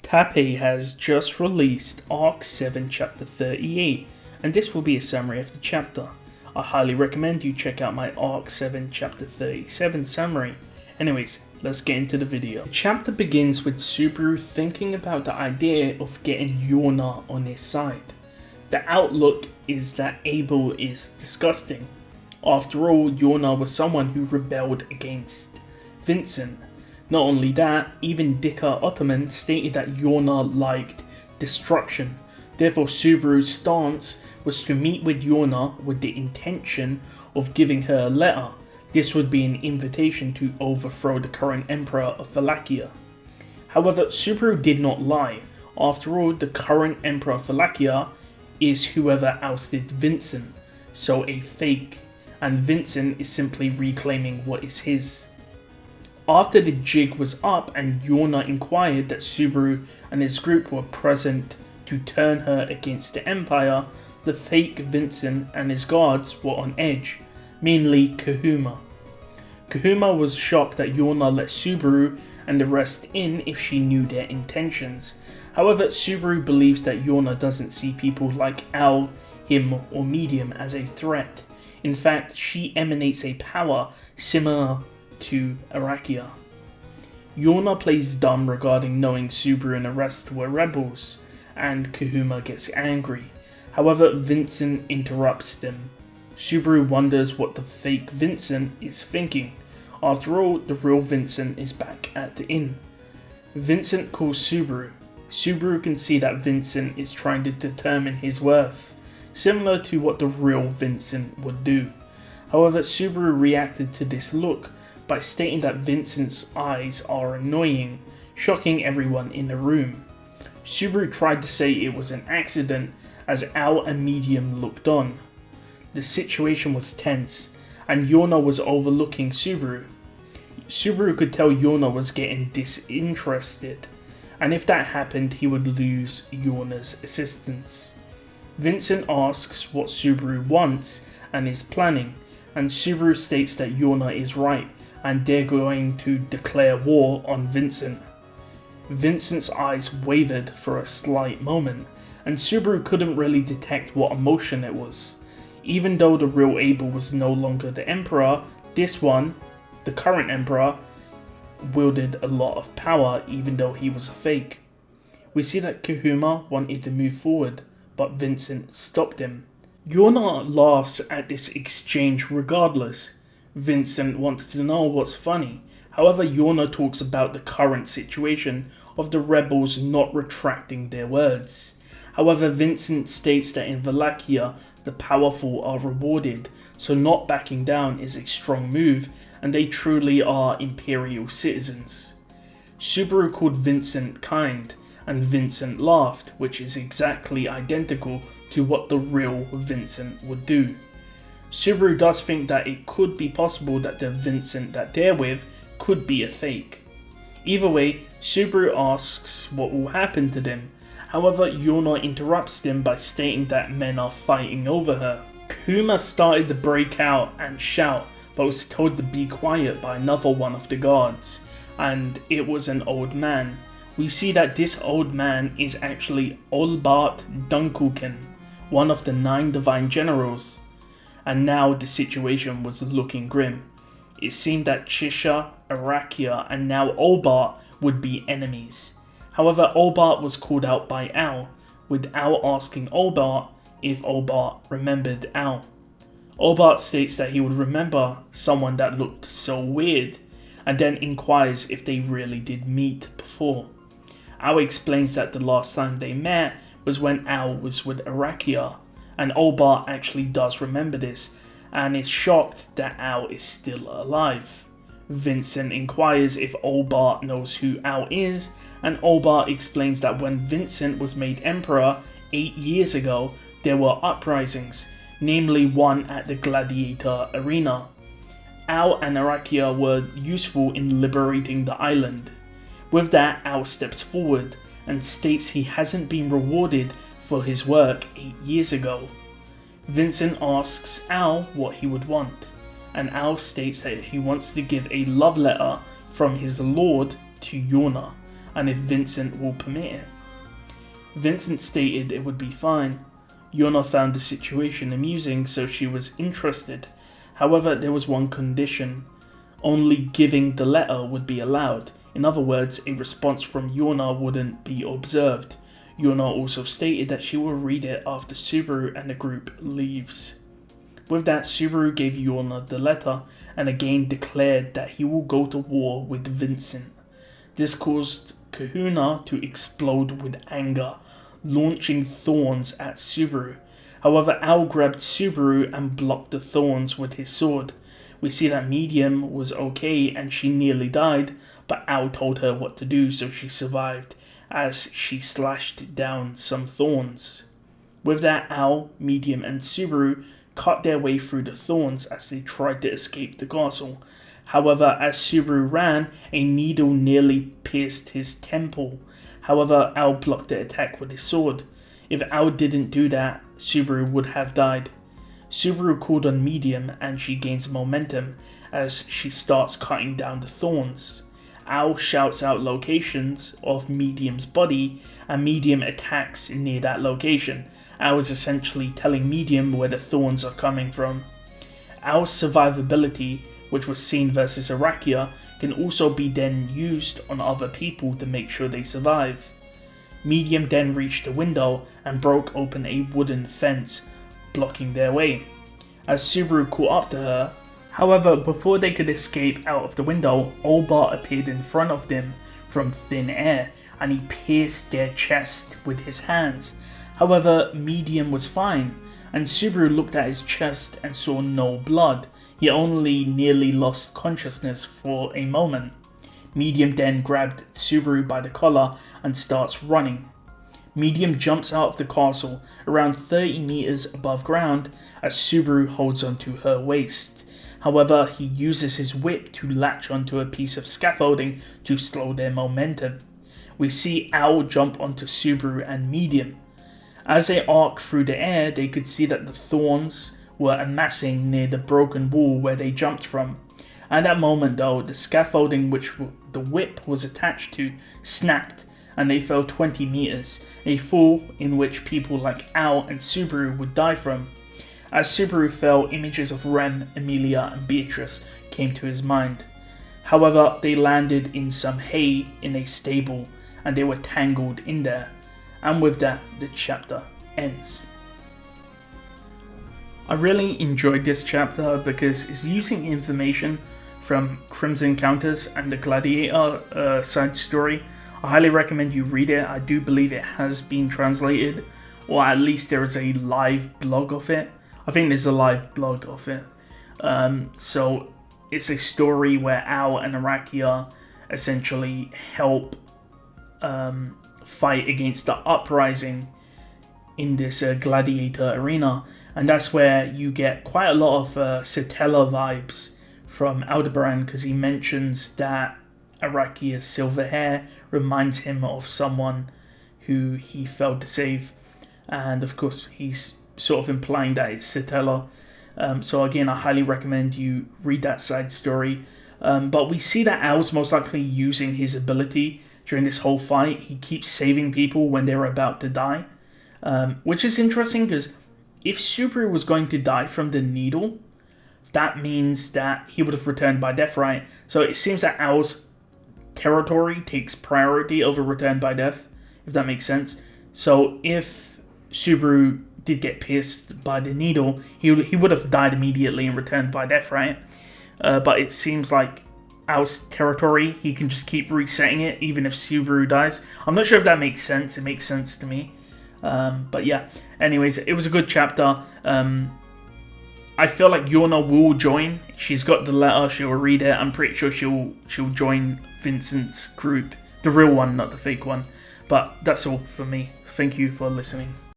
Tappei has just released Arc 7 Chapter 38, and this will be a summary of the chapter. I highly recommend you check out my Arc 7 Chapter 37 summary. Anyways, let's get into the video. The chapter begins with Subaru thinking about the idea of getting Yorna on his side. The outlook is that Abel is disgusting. After all, Yorna was someone who rebelled against Vincent. Not only that, even Dicker Ottoman stated that Yorna liked destruction. Therefore, Subaru's stance was to meet with Yorna with the intention of giving her a letter. This would be an invitation to overthrow the current emperor of Vollachia. However, Subaru did not lie. After all, the current emperor of Vollachia is whoever ousted Vincent, so a fake, and Vincent is simply reclaiming what is his. After the jig was up and Yorna inquired that Subaru and his group were present to turn her against the Empire, the fake Vincent and his guards were on edge, mainly Kahuma. Kahuma was shocked that Yorna let Subaru and the rest in if she knew their intentions. However, Subaru believes that Yorna doesn't see people like Al, him, or Medium as a threat. In fact, she emanates a power similar to Arachia. Yorna plays dumb regarding knowing Subaru and the rest were rebels, and Kahuma gets angry. However, Vincent interrupts them. Subaru wonders what the fake Vincent is thinking. After all, the real Vincent is back at the inn. Vincent calls Subaru. Subaru can see that Vincent is trying to determine his worth, similar to what the real Vincent would do. However, Subaru reacted to this look by stating that Vincent's eyes are annoying, shocking everyone in the room. Subaru tried to say it was an accident as Al and Medium looked on. The situation was tense, and Yorna was overlooking Subaru. Subaru could tell Yorna was getting disinterested, and if that happened, he would lose Yorna's assistance. Vincent asks what Subaru wants and is planning, and Subaru states that Yorna is right, and they're going to declare war on Vincent. Vincent's eyes wavered for a slight moment, and Subaru couldn't really detect what emotion it was. Even though the real Abel was no longer the emperor, this one, the current emperor, wielded a lot of power even though he was a fake. We see that Kahuma wanted to move forward, but Vincent stopped him. Yorna laughs at this exchange regardless. Vincent wants to know what's funny. However, Yorna talks about the current situation of the rebels not retracting their words. However, Vincent states that in Vollachia, the powerful are rewarded, so not backing down is a strong move, and they truly are imperial citizens. Subaru called Vincent kind, and Vincent laughed, which is exactly identical to what the real Vincent would do. Subaru does think that it could be possible that the Vincent that they're with could be a fake. Either way, Subaru asks what will happen to them. However, Yorna interrupts them by stating that men are fighting over her. Kuma started to break out and shout, but was told to be quiet by another one of the guards, and it was an old man. We see that this old man is actually Olbart Dunkuken, one of the 9 divine generals. And now the situation was looking grim. It seemed that Chisha, Arachia, and now Olbart would be enemies. However, Olbart was called out by Al, with Al asking Olbart if Olbart remembered Al. Olbart states that he would remember someone that looked so weird, and then inquires if they really did meet before. Al explains that the last time they met was when Al was with Arachia, and Olbart actually does remember this, and is shocked that Al is still alive. Vincent inquires if Olbart knows who Al is, and Olbart explains that when Vincent was made emperor 8 years ago, there were uprisings, namely one at the gladiator arena. Al and Arachia were useful in liberating the island. With that, Al steps forward and states he hasn't been rewarded for his work 8 years ago. Vincent asks Al what he would want, and Al states that he wants to give a love letter from his lord to Yorna, and if Vincent will permit it. Vincent stated it would be fine. Yona found the situation amusing, so she was interested. However, there was one condition. Only giving the letter would be allowed. In other words, a response from Yona wouldn't be observed. Yona also stated that she will read it after Subaru and the group leaves. With that, Subaru gave Yona the letter and again declared that he will go to war with Vincent. This caused Kahuna to explode with anger, launching thorns at Subaru. However, Al grabbed Subaru and blocked the thorns with his sword. We see that Medium was okay and she nearly died, but Al told her what to do, so she survived as she slashed down some thorns. With that, Al, Medium and Subaru cut their way through the thorns as they tried to escape the castle. However, as Subaru ran, a needle nearly pierced his temple. However, Al blocked the attack with his sword. If Al didn't do that, Subaru would have died. Subaru called on Medium and she gains momentum as she starts cutting down the thorns. Al shouts out locations of Medium's body and Medium attacks near that location. Al is essentially telling Medium where the thorns are coming from. Al's survivability, which was seen versus Arachia, can also be then used on other people to make sure they survive. Medium then reached the window and broke open a wooden fence, blocking their way. As Subaru caught up to her, however, before they could escape out of the window, Olbar appeared in front of them from thin air and he pierced their chest with his hands. However, Medium was fine, and Subaru looked at his chest and saw no blood. He only nearly lost consciousness for a moment. Medium then grabbed Subaru by the collar and starts running. Medium jumps out of the castle around 30 meters above ground as Subaru holds onto her waist. However, he uses his whip to latch onto a piece of scaffolding to slow their momentum. We see Al jump onto Subaru and Medium. As they arc through the air, they could see that the thorns were amassing near the broken wall where they jumped from. At that moment though, the scaffolding which the whip was attached to snapped and they fell 20 meters, a fall in which people like Al and Subaru would die from. As Subaru fell, images of Rem, Emilia and Beatrice came to his mind. However, they landed in some hay in a stable and they were tangled in there. And with that, the chapter ends. I really enjoyed this chapter because it's using information from Crimson Counters and the Gladiator side story. I highly recommend you read it. I do believe it has been translated, or at least there is a live blog of it. I think there's a live blog of it. So it's a story where Al and Arachia essentially help fight against the uprising in this gladiator arena, and that's where you get quite a lot of Satella vibes from Aldebaran, because he mentions that Arachia's silver hair reminds him of someone who he failed to save, and of course he's sort of implying that it's Satella. So again, I highly recommend you read that side story. But we see that Al's most likely using his ability during this whole fight. He keeps saving people when they're about to die, which is interesting because if Subaru was going to die from the needle, that means that he would have returned by death, right? So it seems that Al's territory takes priority over return by death, if that makes sense. So if Subaru did get pierced by the needle, he would have died immediately and returned by death, right? But it seems like Al's territory, he can just keep resetting it even if Subaru dies. I'm not sure if that makes sense. It makes sense to me. But yeah, anyways, it was a good chapter. I feel like Yona will join. She's got the letter, she'll read it. I'm pretty sure she'll join Vincent's group. The real one, not the fake one. But that's all for me. Thank you for listening.